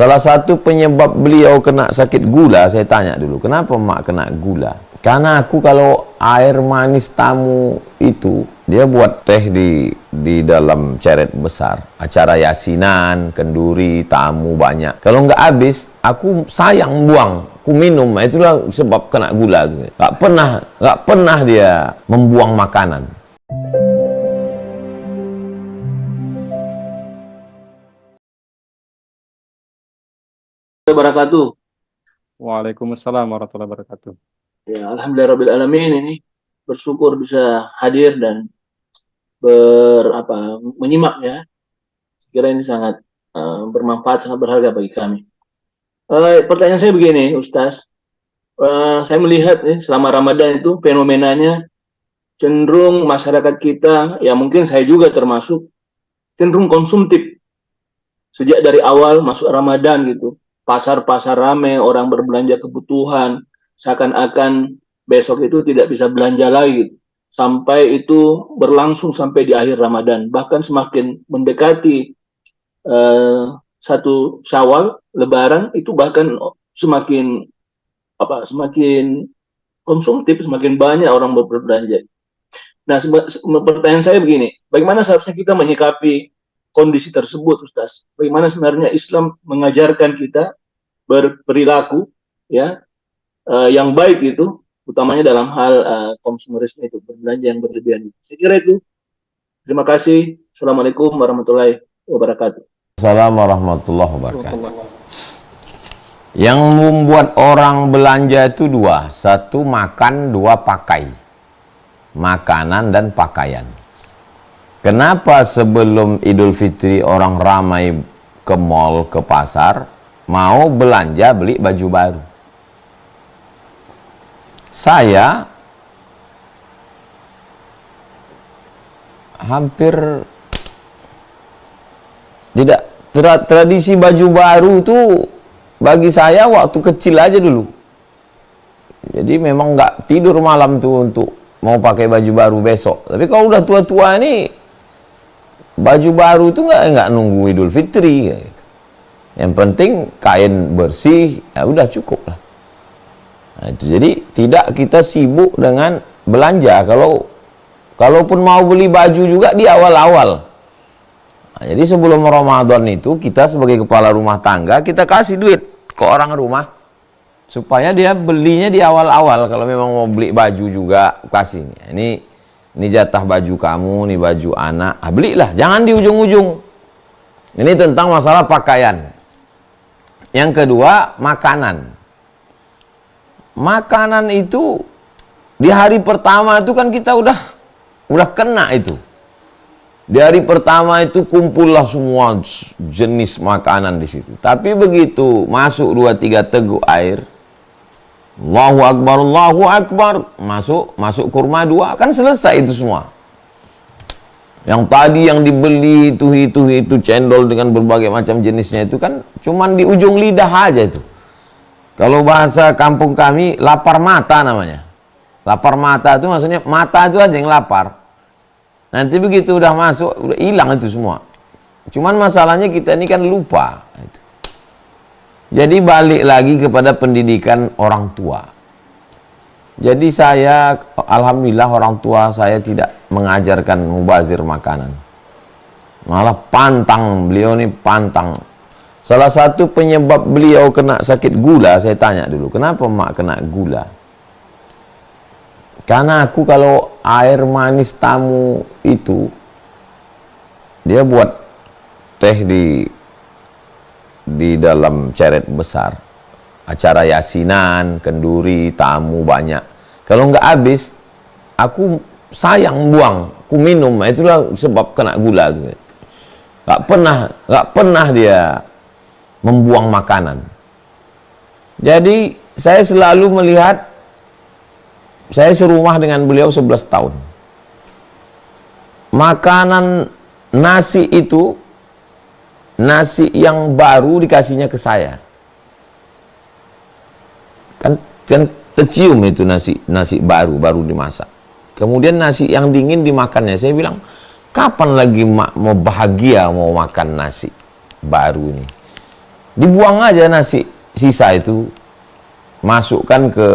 Salah satu penyebab beliau kena sakit gula, saya tanya dulu, kenapa mak kena gula? Karena aku kalau air manis tamu itu, dia buat teh di dalam ceret besar. Acara yasinan, kenduri, tamu banyak. Kalau nggak habis, aku sayang buang. Aku minum, itulah sebab kena gula. Nggak pernah dia membuang makanan. Wabarakatuh. Waalaikumsalam warahmatullahi wabarakatuh. Ya, alhamdulillahirabbil alamin, ini bersyukur bisa hadir dan menyimak ya. Sekira ini sangat bermanfaat, sangat berharga bagi kami. Pertanyaan saya begini, Ustaz. Saya melihat selama Ramadan itu fenomenanya cenderung masyarakat kita, ya mungkin saya juga termasuk, cenderung konsumtif. Sejak dari awal masuk Ramadan gitu, pasar-pasar ramai, orang berbelanja kebutuhan, seakan-akan besok itu tidak bisa belanja lagi gitu. Sampai itu berlangsung sampai di akhir Ramadan. Bahkan semakin mendekati satu Syawal, Lebaran, itu bahkan semakin konsumtif, semakin banyak orang berbelanja. Nah, pertanyaan saya begini, bagaimana seharusnya kita menyikapi kondisi tersebut, Ustaz? Bagaimana sebenarnya Islam mengajarkan kita berperilaku ya yang baik itu, utamanya dalam hal konsumerisme itu, berbelanja yang berlebihan itu. Saya kira itu. Terima kasih. Assalamualaikum warahmatullahi wabarakatuh. Assalamualaikum warahmatullahi wabarakatuh. Yang membuat orang belanja itu dua. Satu makan, dua pakai. Makanan dan pakaian. Kenapa sebelum Idul Fitri orang ramai ke mall, ke pasar, mau belanja beli baju baru? Saya hampir tidak, tradisi baju baru itu bagi saya waktu kecil aja dulu. Jadi memang nggak tidur malam tuh untuk mau pakai baju baru besok. Tapi kalau udah tua-tua ini, baju baru itu nggak nunggu Idul Fitri gitu. Yang penting kain bersih, ya udah cukup lah. Nah, itu jadi tidak kita sibuk dengan belanja. Kalaupun mau beli baju juga di awal-awal. Nah, jadi sebelum Ramadan itu kita sebagai kepala rumah tangga kita kasih duit ke orang rumah supaya dia belinya di awal-awal. Kalau memang mau beli baju juga kasih. Ini jatah baju kamu, ini baju anak. Belilah, jangan di ujung-ujung. Ini tentang masalah pakaian. Yang kedua, makanan. Makanan itu di hari pertama itu kan kita udah kena itu. Di hari pertama itu kumpullah semua jenis makanan di situ. Tapi begitu masuk 2-3 teguk air, Allahu Akbar, masuk kurma 2, kan selesai itu semua. Yang tadi yang dibeli itu cendol dengan berbagai macam jenisnya itu kan cuman di ujung lidah aja itu. Kalau bahasa kampung kami, lapar mata namanya. Lapar mata itu maksudnya mata itu aja yang lapar. Nanti begitu udah masuk, udah hilang itu semua. Cuman masalahnya kita ini kan lupa. Jadi balik lagi kepada pendidikan orang tua. Jadi saya, alhamdulillah orang tua saya tidak mengajarkan mubazir makanan. Malah pantang, beliau ini pantang. Salah satu penyebab beliau kena sakit gula, saya tanya dulu, kenapa mak kena gula? Karena aku kalau air manis tamu itu, dia buat teh di dalam ceret besar. Acara yasinan, kenduri, tamu banyak. Kalau nggak habis, aku sayang buang, aku minum. Itulah sebab kena gula tuh. Nggak pernah dia membuang makanan. Jadi saya selalu melihat, saya serumah dengan beliau 11 tahun. Makanan nasi itu, nasi yang baru dikasihnya ke saya. Kan tercium itu nasi baru dimasak. Kemudian nasi yang dingin dimakannya. Saya bilang, kapan lagi mak mau bahagia mau makan nasi baru ini? Dibuang aja nasi sisa itu, masukkan ke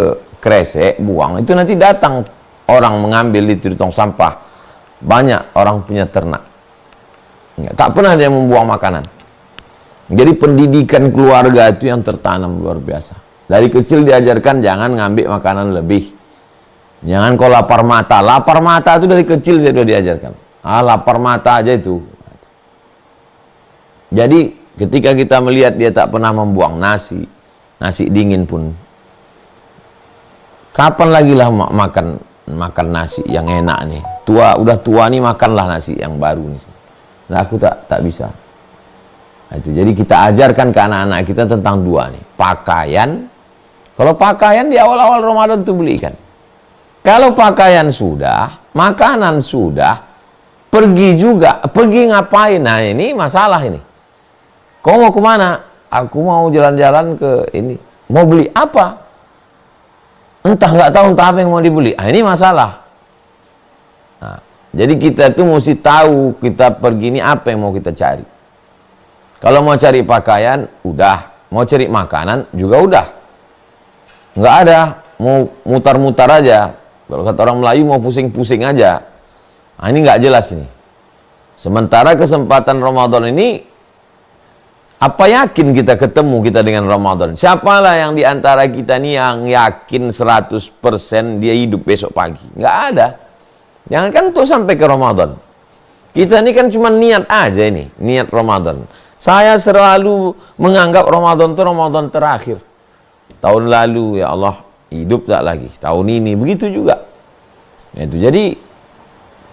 kresek, buang. Itu nanti datang orang mengambil di tong sampah. Banyak orang punya ternak. Tak pernah dia membuang makanan. Jadi pendidikan keluarga itu yang tertanam luar biasa. Dari kecil diajarkan jangan ngambil makanan lebih. Jangan kau lapar mata. Lapar mata itu dari kecil saya sudah diajarkan. Lapar mata aja itu. Jadi ketika kita melihat dia tak pernah membuang nasi dingin pun. Kapan lagi lah makan nasi yang enak nih? Udah tua nih, makanlah nasi yang baru nih. Nah, aku tak bisa. Nah, itu. Jadi kita ajarkan ke anak-anak kita tentang dua nih. Pakaian. Kalau pakaian di awal-awal Ramadan tuh belikan. Kalau pakaian sudah, makanan sudah, pergi juga. Pergi ngapain? Nah, ini masalah ini. Kau mau kemana? Aku mau jalan-jalan ke ini. Mau beli apa? Entah, nggak tahu entah apa yang mau dibeli. Ini masalah. Nah, jadi kita tuh mesti tahu kita pergi ini apa yang mau kita cari. Kalau mau cari pakaian, udah. Mau cari makanan, juga udah. Nggak ada. Mau mutar-mutar aja. Kalau kata orang Melayu, mau pusing-pusing aja. Nah, ini nggak jelas ini. Sementara kesempatan Ramadan ini, apa yakin kita ketemu kita dengan Ramadan? Siapalah yang diantara kita nih yang yakin 100% dia hidup besok pagi? Nggak ada. Jangan kan tuh sampai ke Ramadan. Kita ini kan cuma niat aja ini, niat Ramadan. Saya selalu menganggap Ramadan itu Ramadan terakhir. Tahun lalu, ya Allah, hidup tak lagi. Tahun ini, begitu juga. Itu. Jadi,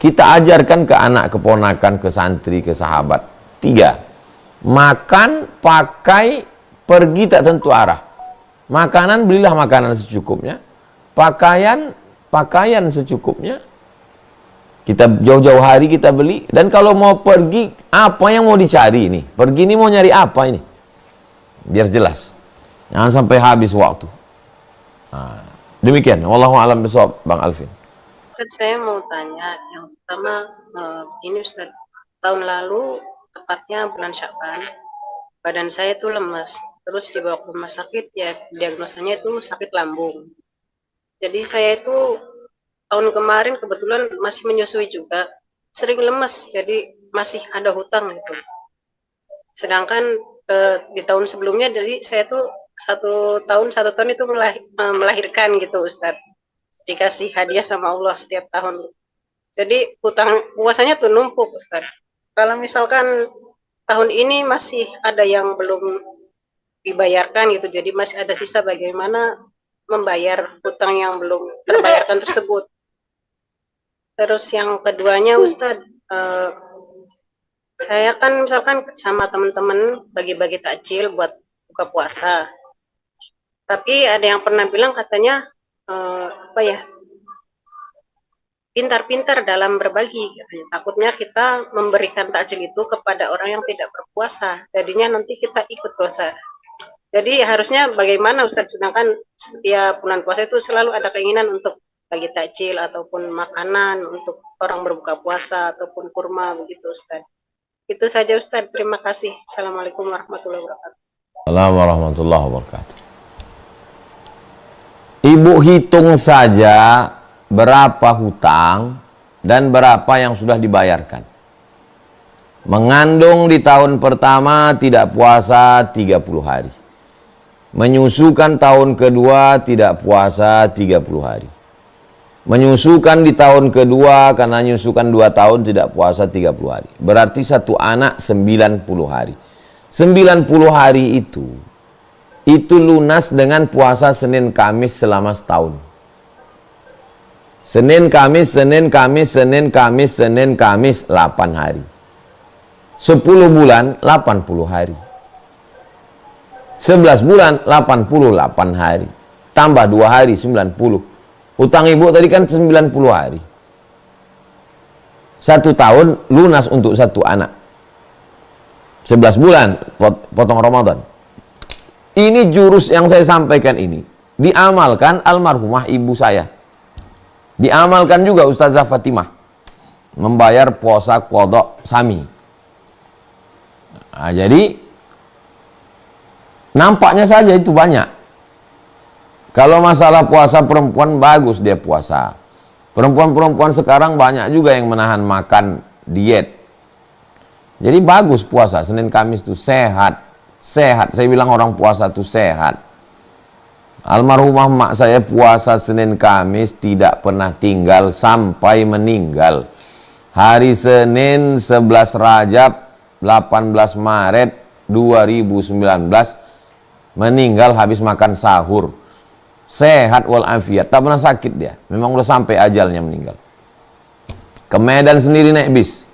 kita ajarkan ke anak, keponakan, ke santri, ke sahabat. 3. Makan, pakai, pergi tak tentu arah. Makanan, belilah makanan secukupnya. Pakaian secukupnya. Kita jauh-jauh hari kita beli. Dan kalau mau pergi, apa yang mau dicari ini? Pergi ini mau nyari apa ini? Biar jelas. Jangan sampai habis waktu. Nah, demikian. Wallahu a'lam bishawab, Bang Alvin. Ustaz, saya mau tanya. Yang pertama, ini Ustaz, tahun lalu tepatnya bulan Sya'ban, badan saya itu lemes, terus dibawa ke rumah sakit, ya diagnosanya itu sakit lambung. Jadi saya itu tahun kemarin kebetulan masih menyusui juga, sering lemes, jadi masih ada hutang gitu. Sedangkan di tahun sebelumnya, jadi saya tuh satu tahun itu melahirkan gitu Ustadz, dikasih hadiah sama Allah setiap tahun. Jadi hutang puasanya tuh numpuk Ustadz. Kalau misalkan tahun ini masih ada yang belum dibayarkan gitu, jadi masih ada sisa, bagaimana membayar hutang yang belum terbayarkan tersebut. Terus yang keduanya Ustadz, saya kan misalkan sama teman-teman bagi-bagi takjil buat buka puasa. Tapi ada yang pernah bilang katanya pintar-pintar dalam berbagi. Takutnya kita memberikan takjil itu kepada orang yang tidak berpuasa, jadinya nanti kita ikut puasa. Jadi harusnya bagaimana Ustadz, sedangkan setiap bulan puasa itu selalu ada keinginan untuk bagi takjil ataupun makanan untuk orang berbuka puasa ataupun kurma begitu Ustadz. Itu saja Ustadz, terima kasih. Assalamualaikum warahmatullahi wabarakatuh. Assalamualaikum warahmatullahi wabarakatuh. Ibu hitung saja berapa hutang dan berapa yang sudah dibayarkan. Mengandung di tahun pertama tidak puasa 30 hari. Menyusukan tahun kedua tidak puasa 30 hari. Menyusukan di tahun kedua karena nyusukan 2 tahun tidak puasa 30 hari. Berarti satu anak 90 hari. 90 hari itu lunas dengan puasa Senin Kamis selama setahun. Senin Kamis 8 hari. 10 bulan 80 hari. 11 bulan 88 hari. Tambah 2 hari 90. Utang ibu tadi kan 90 hari. 1 tahun lunas untuk satu anak. 11 bulan potong Ramadan. Ini jurus yang saya sampaikan ini diamalkan almarhumah ibu saya. Diamalkan juga Ustazah Fatimah. Membayar puasa qadha sami. Nah, jadi Nampaknya saja itu banyak. Kalau masalah puasa perempuan, bagus dia puasa. Perempuan-perempuan sekarang banyak juga yang menahan makan, diet. Jadi bagus puasa, Senin Kamis itu sehat. Sehat, saya bilang orang puasa itu sehat. Almarhumah mak saya puasa Senin Kamis tidak pernah tinggal sampai meninggal. Hari Senin 11 Rajab 18 Maret 2019 meninggal habis makan sahur. Sehat walafiat, tak pernah sakit dia. Memang udah sampai ajalnya meninggal. Ke Medan sendiri naik bis.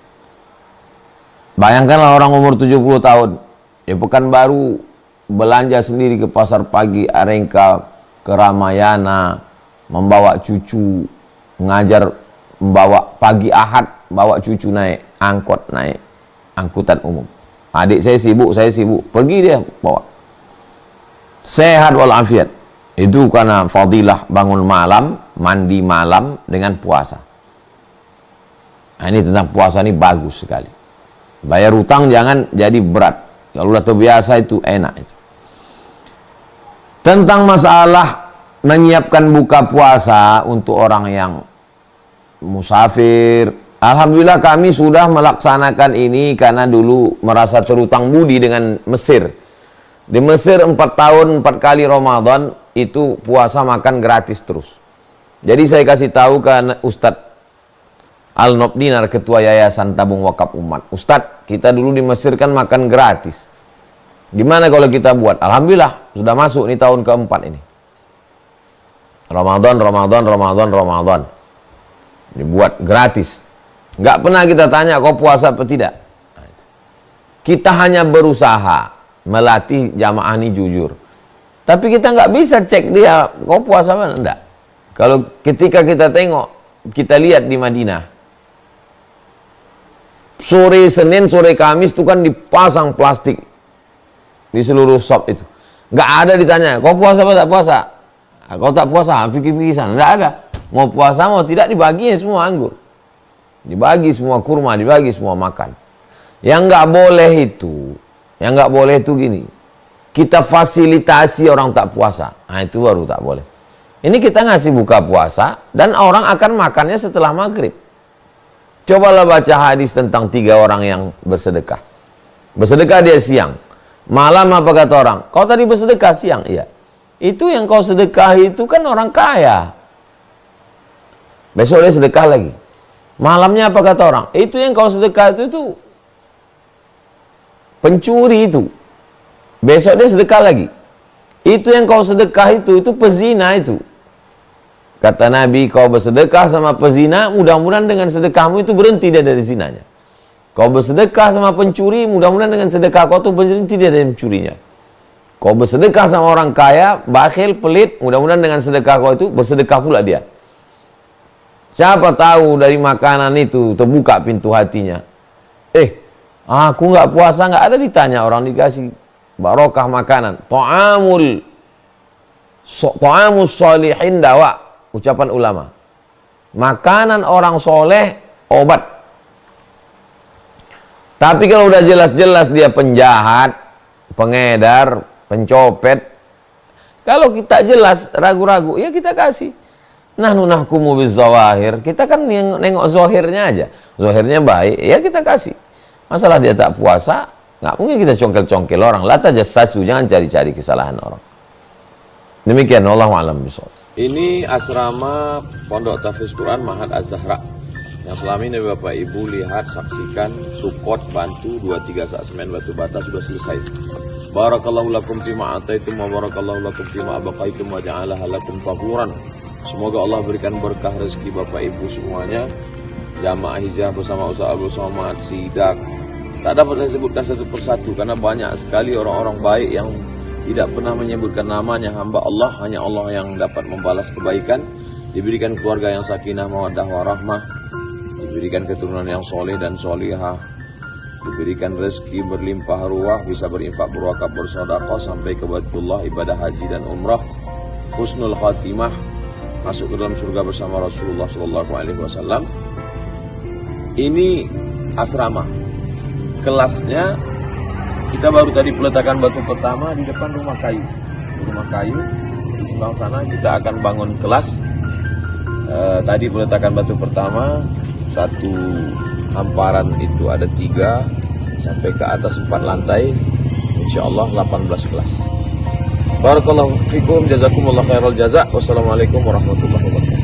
Bayangkanlah orang umur 70 tahun. Ya Pekanbaru belanja sendiri ke pasar pagi, Arengka, ke Ramayana, membawa cucu, ngajar, membawa pagi Ahad, bawa cucu naik angkot, naik angkutan umum. Adik saya sibuk, pergi dia bawa. Sehat walafiat. Itu karena fadilah bangun malam, mandi malam dengan puasa. Nah, ini tentang puasa ini bagus sekali. Bayar utang jangan jadi berat. Kalau udah terbiasa itu enak itu. Tentang masalah menyiapkan buka puasa untuk orang yang musafir. Alhamdulillah kami sudah melaksanakan ini karena dulu merasa terutang budi dengan Mesir. Di Mesir 4 tahun 4 kali Ramadan itu puasa makan gratis terus. Jadi saya kasih tahu ke Ustadz Al-Nobdinar, ketua Yayasan Tabung Wakaf Umat. Ustadz, kita dulu di Mesir kan makan gratis. Gimana kalau kita buat? Alhamdulillah sudah masuk nih tahun keempat ini. Ramadan. Dibuat gratis. Nggak pernah kita tanya kau puasa apa tidak. Kita hanya berusaha melatih jamaah ini jujur. Tapi kita nggak bisa cek dia, kau puasa mana? Enggak. Kalau ketika kita tengok, kita lihat di Madinah, sore Senin, sore Kamis itu kan dipasang plastik di seluruh shop itu. Nggak ada ditanya, kau puasa apa tak puasa? Kau tak puasa, fikir-fikir sana. Nggak ada. Mau puasa, mau tidak, dibagi semua anggur. Dibagi semua kurma, dibagi semua makan. Yang nggak boleh itu gini. Kita fasilitasi orang tak puasa. Nah, itu baru tak boleh. Ini kita ngasih buka puasa dan orang akan makannya setelah maghrib. Cobalah baca hadis tentang 3 orang yang bersedekah. Bersedekah dia siang. Malam apa kata orang? Kau tadi bersedekah siang? Iya. Itu yang kau sedekah itu kan orang kaya. Besok dia sedekah lagi. Malamnya apa kata orang? Itu yang kau sedekah itu pencuri itu. Besok dia sedekah lagi. Itu yang kau sedekah itu pezina itu. Kata Nabi, kau bersedekah sama pezina, mudah-mudahan dengan sedekahmu itu berhenti dia dari zinanya. Kau bersedekah sama pencuri, mudah-mudahan dengan sedekah kau itu berhenti dia dari mencurinya. Kau bersedekah sama orang kaya, bakhil, pelit, mudah-mudahan dengan sedekah kau itu bersedekah pula dia. Siapa tahu dari makanan itu terbuka pintu hatinya. Aku nggak puasa, nggak ada ditanya, orang dikasih barokah makanan. Ta'amus sholihin dawa, ucapan ulama. Makanan orang soleh obat. Tapi kalau udah jelas-jelas dia penjahat, pengedar, pencopet, kalau kita jelas ragu-ragu, ya kita kasih. Nahnu nahkumu bizawahir. Kita kan nengok zohirnya aja. Zohirnya baik, ya kita kasih. Masalah dia tak puasa, nggak mungkin kita congkel-congkel orang. La tajassasu, jangan cari-cari kesalahan orang. Demikian, wallahu a'lam bishawab. Ini asrama Pondok Tahfiz Quran Mahat Az-Zahra yang selama ini Bapak Ibu lihat, saksikan, support, bantu 23 sak semen batu bata sudah selesai. Barakallahu lakum fima ataitum wa barakallahu lakum fima abaqaitum wa ja'alaha lakum faquran. Semoga Allah berikan berkah rezeki Bapak Ibu semuanya. Jamaah hijrah bersama Ustaz Abdul Somad, Sidak. Tak dapat saya sebutkan satu persatu karena banyak sekali orang-orang baik yang tidak pernah menyebutkan namanya. Hamba Allah, hanya Allah yang dapat membalas kebaikan. Diberikan keluarga yang sakinah, mawaddah, warahmah. Diberikan keturunan yang soleh dan solihah. Diberikan rezeki berlimpah ruah, bisa berinfak, berwakaf, bersedekah sampai ke Baitullah, ibadah haji dan umrah. Husnul khatimah, masuk ke dalam surga bersama Rasulullah SAW. Ini asrama. Kelasnya Kita baru tadi peletakan batu pertama di depan rumah kayu. Di rumah kayu di sebelah sana kita akan bangun kelas. Tadi peletakan batu pertama, satu hamparan itu ada 3 sampai ke atas 4 lantai, insyaallah 18 kelas. Barakallahu fikum, jazakumullah khairal jaza. Wassalamualaikum warahmatullahi wabarakatuh.